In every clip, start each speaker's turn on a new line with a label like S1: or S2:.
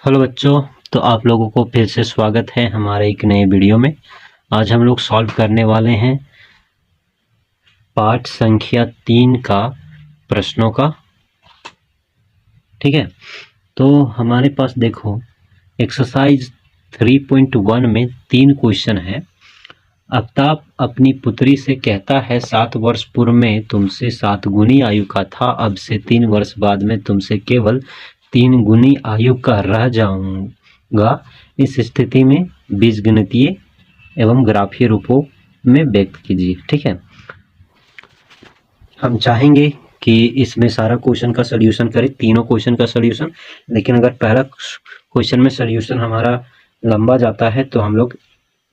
S1: Hello बच्चों, तो आप लोगों को फिर से स्वागत है हमारे एक नए वीडियो में। आज हम लोग सॉल्व करने वाले हैं पाठ संख्या 3 का प्रश्नों का। ठीक है, तो हमारे पास देखो एक्सरसाइज 3.1 में 3 क्वेश्चन है। आफ्ताब अपनी पुत्री से कहता है 7 वर्ष पूर्व में तुमसे 7 गुनी आयु का था, अब से 3 वर्ष बाद में तुमसे केवल 3 गुनी आयु का रह जाऊंगा। इस स्थिति में बीजगणितीय एवं ग्राफीय रूपों में व्यक्त कीजिए। ठीक है, हम चाहेंगे कि इसमें सारा क्वेश्चन का सॉल्यूशन करें, तीनों क्वेश्चन का सॉल्यूशन। लेकिन अगर पहला क्वेश्चन में सॉल्यूशन हमारा लंबा जाता है तो हम लोग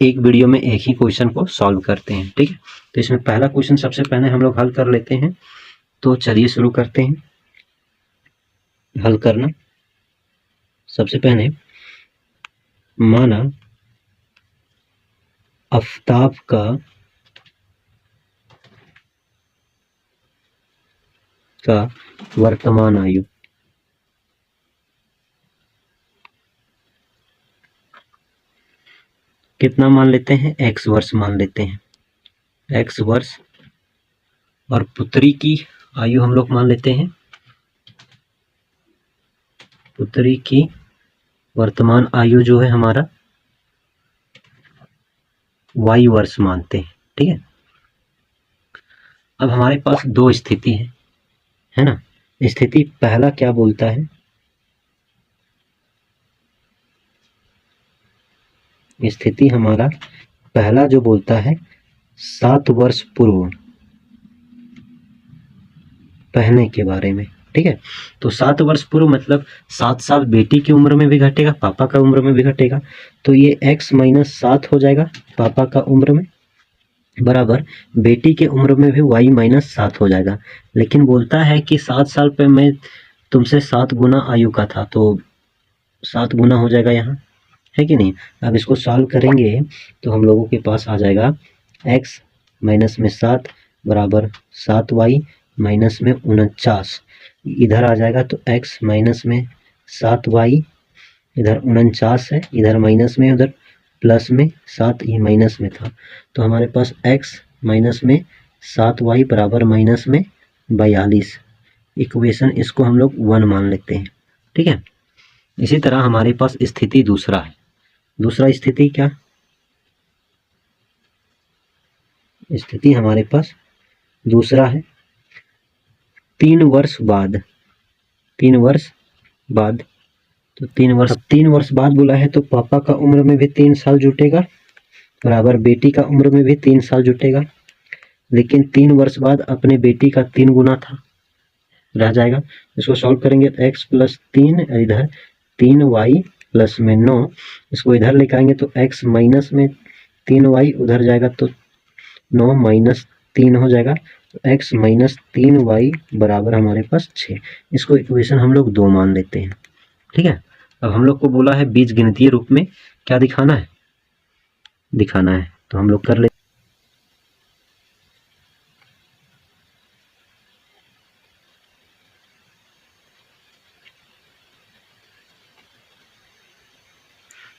S1: एक वीडियो में एक ही क्वेश्चन को सॉल्व करते हैं। ठीक है, तो इसमें पहला क्वेश्चन सबसे पहले हम लोग हल कर लेते हैं। तो चलिए शुरू करते हैं हल करना। सबसे पहले माना आफ्ताब का वर्तमान आयु कितना मान लेते हैं, x वर्ष मान लेते हैं, x वर्ष। और पुत्री की आयु हम लोग मान लेते हैं, पुत्री की वर्तमान आयु जो है हमारा y वर्ष मानते हैं। ठीक है, अब हमारे पास दो स्थिति है ना। स्थिति पहला क्या बोलता है, स्थिति हमारा पहला जो बोलता है 7 वर्ष पूर्व पहले के बारे में। ठीक है, तो 7 वर्ष पूर्व मतलब 7 साल बेटी की उम्र में भी घटेगा, पापा का उम्र में भी घटेगा। तो ये x माइनस 7 हो जाएगा पापा का उम्र में, बराबर बेटी के उम्र में भी y माइनस 7 हो जाएगा। लेकिन बोलता है कि 7 साल पे मैं तुमसे 7 गुना आयु का था, तो 7 गुना हो जाएगा यहाँ, है कि नहीं। अब इसको सॉल्व करेंगे तो हम लोगों के पास आ जाएगा x माइनस में 7 बराबर 7y माइनस में 49। इधर आ जाएगा तो x माइनस में 7y, इधर 49 है, इधर माइनस में, उधर प्लस में 7, ये माइनस में था। तो हमारे पास x माइनस में 7y बराबर माइनस में 42। इक्वेशन इसको हम लोग 1 मान लेते हैं। ठीक है, इसी तरह हमारे पास स्थिति दूसरा है। दूसरा स्थिति क्या, स्थिति हमारे पास दूसरा है 3 वर्ष बाद, 3 वर्ष बाद। तो 3 वर्ष बाद बोला है तो पापा का उम्र में भी 3 साल जुटेगा, बराबर बेटी का उम्र में भी 3 साल जुटेगा। लेकिन 3 वर्ष बाद अपने बेटी का 3 गुना था, रह जाएगा। इसको सॉल्व करेंगे तो x प्लस 3, इधर 3y प्लस में 9, इसको इधर लेकर आएंगे तो x माइनस में 3y, उधर जाएगा तो 9 माइनस 3 हो जाएगा। तो x माइनस 3y बराबर हमारे पास 6। इसको इक्वेशन हम लोग 2 मान लेते हैं। ठीक है, अब हम लोग को बोला है बीज गणितीय रूप में क्या दिखाना है, तो हम लोग कर लेते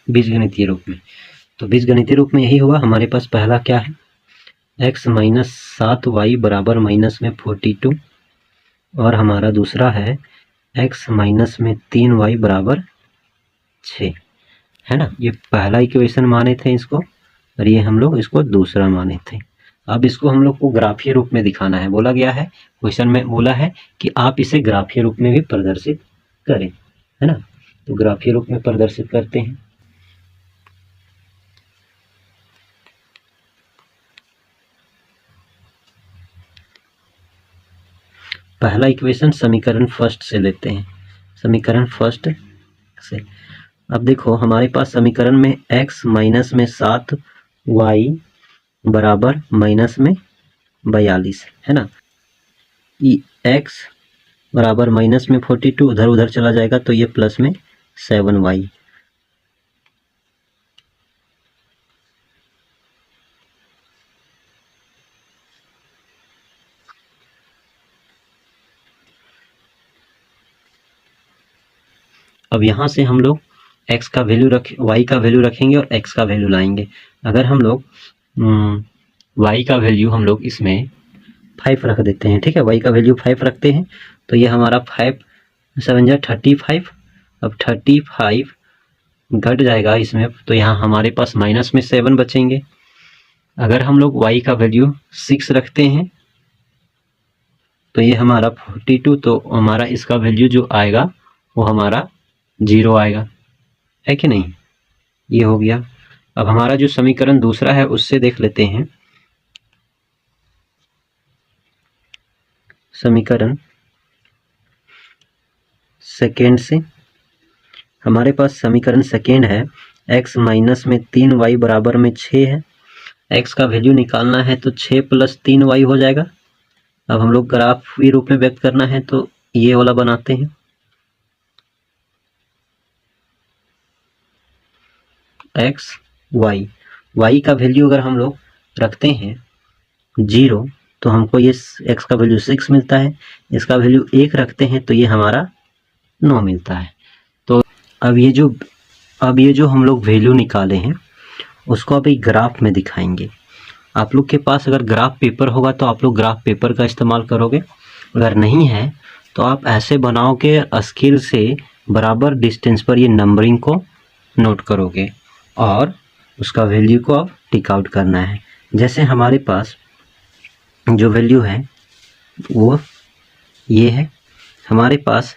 S1: बीजगणितीय रूप में। तो बीजगणितीय रूप में यही हुआ, हमारे पास पहला क्या है, x माइनस 7y बराबर माइनस में 42, और हमारा दूसरा है x माइनस में 3y बराबर 6, है ना। ये पहला इक्वेशन माने थे इसको, और ये हम लोग इसको दूसरा माने थे। अब इसको हम लोग को ग्राफीय रूप में दिखाना है। बोला गया है क्वेश्चन में, बोला है कि आप इसे ग्राफीय रूप में भी प्रदर्शित करें, है ना। तो ग्राफीय रूप में प्रदर्शित करते हैं। पहला इक्वेशन समीकरण फर्स्ट से लेते हैं, समीकरण फर्स्ट से। अब देखो हमारे पास समीकरण में x माइनस में 7y बराबर माइनस में 42, है ना। x बराबर माइनस में 42, उधर उधर चला जाएगा तो ये प्लस में 7y। अब यहाँ से हम लोग एक्स का वैल्यू वाई का वैल्यू रखेंगे और एक्स का वैल्यू लाएंगे। अगर हम लोग वाई का वैल्यू हम लोग इसमें 5 रख देते हैं, ठीक है, वाई का वैल्यू 5 रखते हैं, तो ये हमारा 5 7 जा 35। अब 35 घट जाएगा इसमें, तो यहाँ हमारे पास माइनस में 7 बचेंगे। अगर हम लोग y का वैल्यू 6 रखते हैं तो ये हमारा 42, तो हमारा इसका वैल्यू जो आएगा वो हमारा 0 आएगा, है कि नहीं। ये हो गया। अब हमारा जो समीकरण दूसरा है उससे देख लेते हैं। समीकरण सेकेंड से हमारे पास समीकरण सेकेंड है, x माइनस में 3y बराबर में 6 है। x का वैल्यू निकालना है तो 6 + 3y हो जाएगा। अब हम लोग ग्राफ के रूप में व्यक्त करना है तो ये वाला बनाते हैं। x y का वैल्यू अगर हम लोग रखते हैं 0 तो हमको ये x का वैल्यू 6 मिलता है, इसका वैल्यू 1 रखते हैं तो ये हमारा 9 मिलता है। तो अब ये जो हम लोग वैल्यू निकाले हैं उसको अब एक ग्राफ में दिखाएंगे। आप लोग के पास अगर ग्राफ पेपर होगा तो आप लोग ग्राफ पेपर का इस्तेमाल करोगे, अगर नहीं है तो आप ऐसे बनाओगे, स्केल से बराबर डिस्टेंस पर ये नंबरिंग को नोट करोगे और उसका वैल्यू को अब टिक आउट करना है। जैसे हमारे पास जो वैल्यू है वो ये है, हमारे पास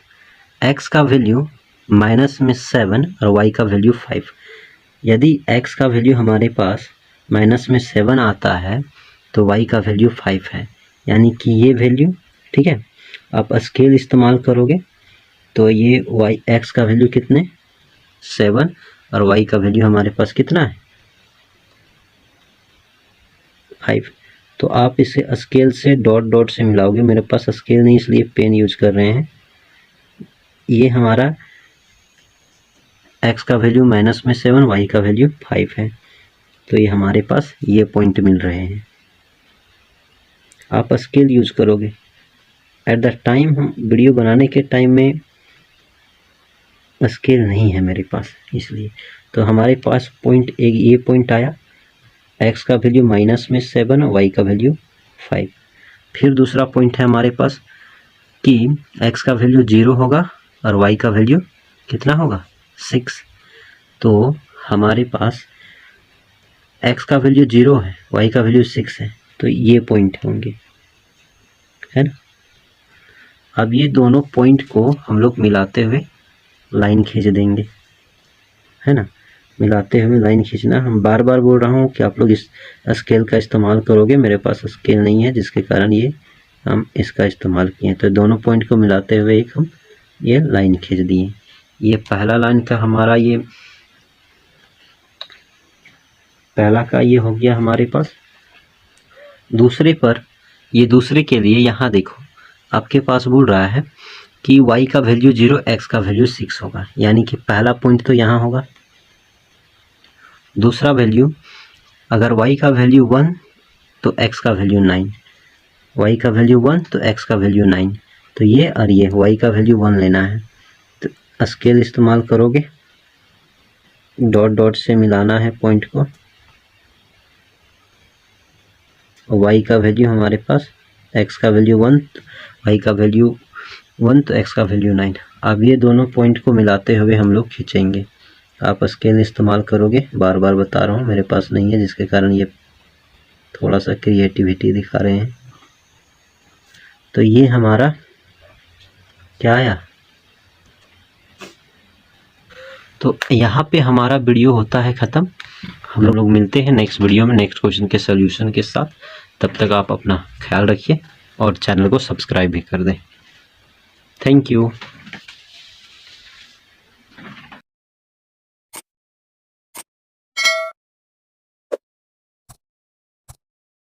S1: x का वैल्यू माइनस में 7 और y का वैल्यू 5। यदि x का वैल्यू हमारे पास माइनस में 7 आता है तो y का वैल्यू 5 है, यानी कि ये वैल्यू, ठीक है। आप स्केल इस्तेमाल करोगे तो ये x का वैल्यू कितने 7 और y का वैल्यू हमारे पास कितना है 5। तो आप इसे स्केल से डॉट डॉट से मिलाओगे, मेरे पास स्केल नहीं इसलिए पेन यूज कर रहे हैं। ये हमारा x का वैल्यू माइनस में 7, y का वैल्यू 5 है, तो ये हमारे पास ये पॉइंट मिल रहे हैं। आप स्केल यूज करोगे एट द टाइम, हम वीडियो बनाने के टाइम में स्केल नहीं है मेरे पास, इसलिए तो हमारे पास पॉइंट एक ये पॉइंट आया, x का वैल्यू माइनस में 7 और y का वैल्यू 5। फिर दूसरा पॉइंट है हमारे पास कि x का वैल्यू 0 होगा और y का वैल्यू कितना होगा 6। तो हमारे पास x का वैल्यू 0 है, y का वैल्यू 6 है, तो ये पॉइंट होंगे, है ना। अब ये दोनों पॉइंट को हम लोग मिलाते हुए लाइन खींच देंगे, है ना। मिलाते हुए लाइन खींचना, हम बार बार बोल रहा हूँ कि आप लोग इस स्केल का इस्तेमाल करोगे, मेरे पास स्केल नहीं है जिसके कारण ये हम इसका इस्तेमाल किए। तो दोनों पॉइंट को मिलाते हुए एक हम ये लाइन खींच दिए। ये पहला लाइन का हमारा ये पहला का ये हो गया हमारे पास। दूसरे पर ये दूसरे के लिए यहाँ देखो आपके पास बोल रहा है कि y का वैल्यू 0, x का वैल्यू 6 होगा, यानी कि पहला पॉइंट तो यहाँ होगा। दूसरा वैल्यू अगर y का वैल्यू 1 तो x का वैल्यू 9, y का वैल्यू 1 तो x का वैल्यू 9, तो ये और ये y का वैल्यू 1 लेना है। तो स्केल इस्तेमाल करोगे, डॉट डॉट से मिलाना है पॉइंट को, y का वैल्यू हमारे पास x का वैल्यू 1, y का वैल्यू 1 तो x का वैल्यू 9। अब ये दोनों पॉइंट को मिलाते हुए हम लोग खींचेंगे। आप स्केल इस्तेमाल करोगे, बार बार बता रहा हूँ, मेरे पास नहीं है जिसके कारण ये थोड़ा सा क्रिएटिविटी दिखा रहे हैं। तो ये हमारा क्या आया। तो यहाँ पे हमारा वीडियो होता है ख़त्म। हम लोग मिलते हैं नेक्स्ट वीडियो में नेक्स्ट क्वेश्चन के सॉल्यूशन के साथ। तब तक आप अपना ख्याल रखिए और चैनल को सब्सक्राइब भी कर दें। Thank you.